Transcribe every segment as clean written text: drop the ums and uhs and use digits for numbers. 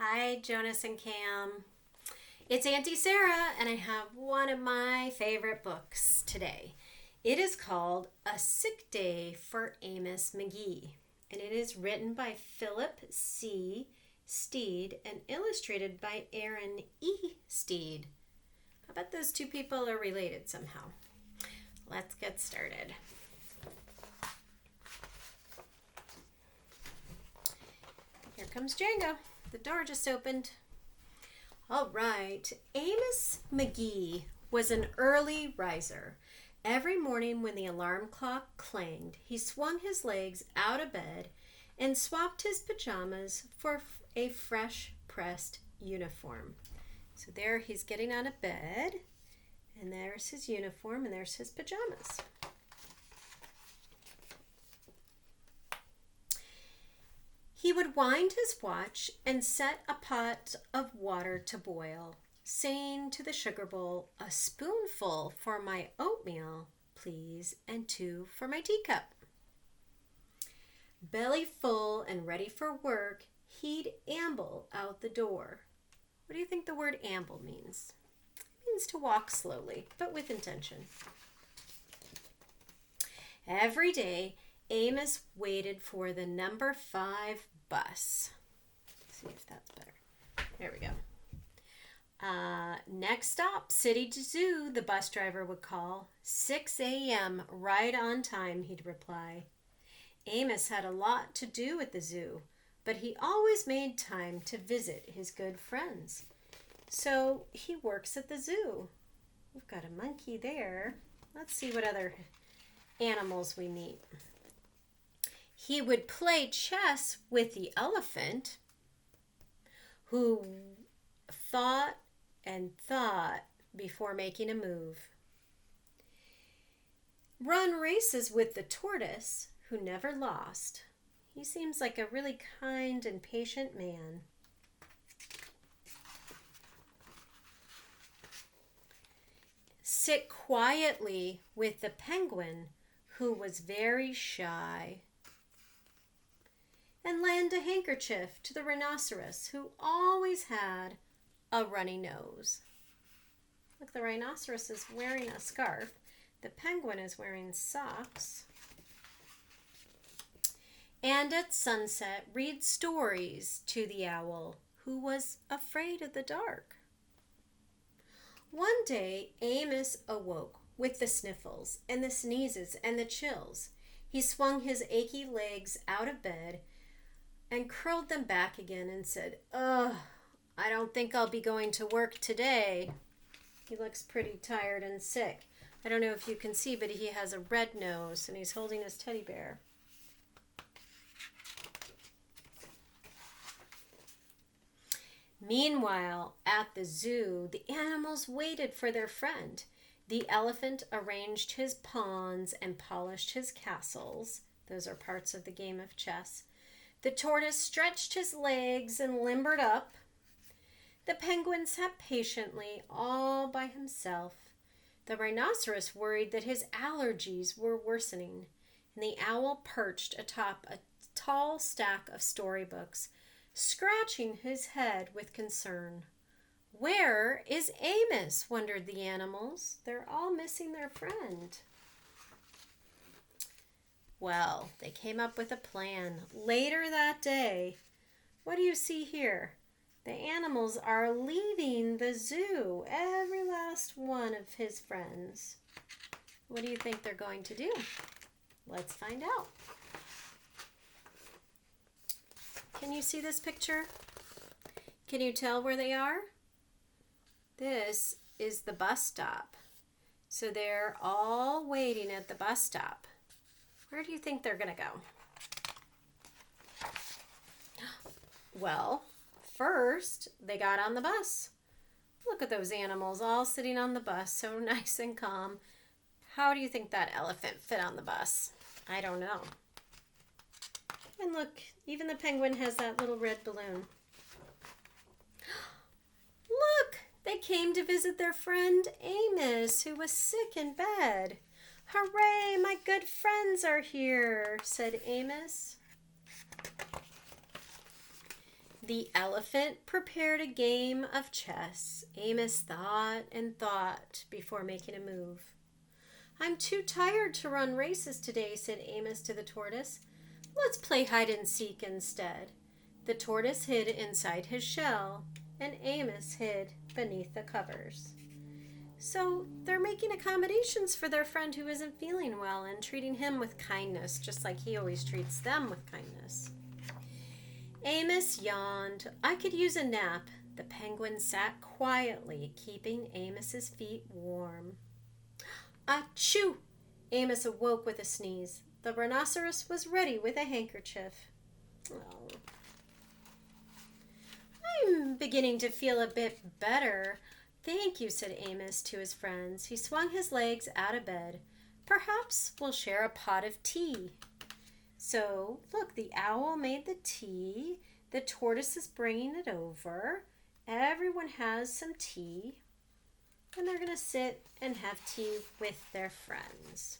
Hi, Jonas and Cam. It's Auntie Sarah, and I have one of my favorite books today. It is called A Sick Day for Amos McGee, and it is written by Philip C. Steed and illustrated by Aaron E. Steed. I bet those two people are related somehow. Let's get started. Here comes Django. The door just opened. All right. Amos McGee was an early riser. Every morning when the alarm clock clanged, he swung his legs out of bed and swapped his pajamas for a fresh pressed uniform. So there he's getting out of bed, and there's his uniform, and there's his pajamas. He would wind his watch and set a pot of water to boil, saying to the sugar bowl, "A spoonful for my oatmeal, please, and 2 for my teacup." Belly full and ready for work, he'd amble out the door. What do you think the word amble means? It means to walk slowly, but with intention. Every day, Amos waited for the number 5 bus. Let's see if that's better. There we go. Next stop, City Zoo, the bus driver would call. 6 a.m., right on time, he'd reply. Amos had a lot to do at the zoo, but he always made time to visit his good friends. So he works at the zoo. We've got a monkey there. Let's see what other animals we meet. He would play chess with the elephant, who thought and thought before making a move. Run races with the tortoise, who never lost. He seems like a really kind and patient man. Sit quietly with the penguin, who was very shy. And lend a handkerchief to the rhinoceros, who always had a runny nose. Look, the rhinoceros is wearing a scarf. The penguin is wearing socks. And at sunset, read stories to the owl, who was afraid of the dark. One day, Amos awoke with the sniffles and the sneezes and the chills. He swung his achy legs out of bed and curled them back again and said, "Ugh, I don't think I'll be going to work today." He looks pretty tired and sick. I don't know if you can see, but he has a red nose and he's holding his teddy bear. Meanwhile, at the zoo, the animals waited for their friend. The elephant arranged his pawns and polished his castles. Those are parts of the game of chess. The tortoise stretched his legs and limbered up. The penguin sat patiently all by himself. The rhinoceros worried that his allergies were worsening, and the owl perched atop a tall stack of storybooks, scratching his head with concern. "Where is Amos?" wondered the animals. They're all missing their friend. Well, they came up with a plan. Later that day, what do you see here? The animals are leaving the zoo, every last one of his friends. What do you think they're going to do? Let's find out. Can you see this picture? Can you tell where they are? This is the bus stop. So they're all waiting at the bus stop. Where do you think they're going to go? Well, first they got on the bus. Look at those animals all sitting on the bus, so nice and calm. How do you think that elephant fit on the bus? I don't know. And look, even the penguin has that little red balloon. Look, they came to visit their friend Amos, who was sick in bed. "Hooray, my good friends are here," said Amos. The elephant prepared a game of chess. Amos thought and thought before making a move. I'm too tired to run races today, said Amos to the tortoise. Let's play hide and seek instead. The tortoise hid inside his shell, and Amos hid beneath the covers. So they're making accommodations for their friend who isn't feeling well and treating him with kindness, just like he always treats them with kindness. Amos yawned. I could use a nap. The penguin sat quietly, keeping Amos's feet warm. Achoo! Amos awoke with a sneeze. The rhinoceros was ready with a handkerchief. Oh. I'm beginning to feel a bit better. Thank you, said Amos to his friends. He swung his legs out of bed. Perhaps we'll share a pot of tea. So, look, the owl made the tea. The tortoise is bringing it over. Everyone has some tea. And they're going to sit and have tea with their friends.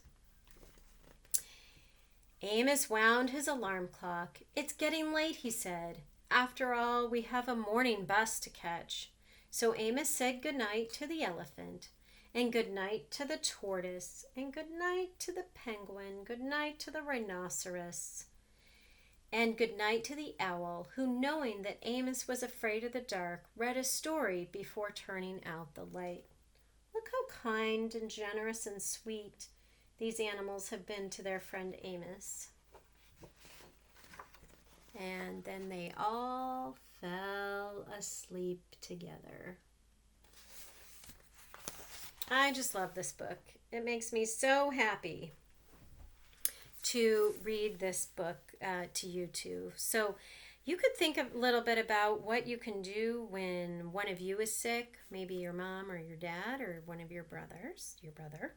Amos wound his alarm clock. It's getting late, he said. After all, we have a morning bus to catch. So Amos said goodnight to the elephant, and goodnight to the tortoise, and goodnight to the penguin, goodnight to the rhinoceros, and goodnight to the owl, who, knowing that Amos was afraid of the dark, read a story before turning out the light. Look how kind and generous and sweet these animals have been to their friend Amos. And then they all fell asleep together. I just love this book. It makes me so happy to read this book to you two. So you could think a little bit about what you can do when one of you is sick, maybe your mom or your dad or one of your brothers, your brother,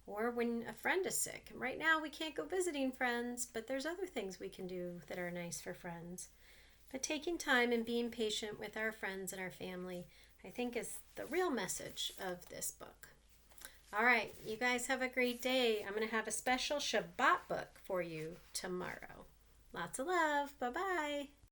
or when a friend is sick. And right now we can't go visiting friends, but there's other things we can do that are nice for friends. But taking time and being patient with our friends and our family, I think, is the real message of this book. All right, you guys have a great day. I'm going to have a special Shabbat book for you tomorrow. Lots of love. Bye-bye.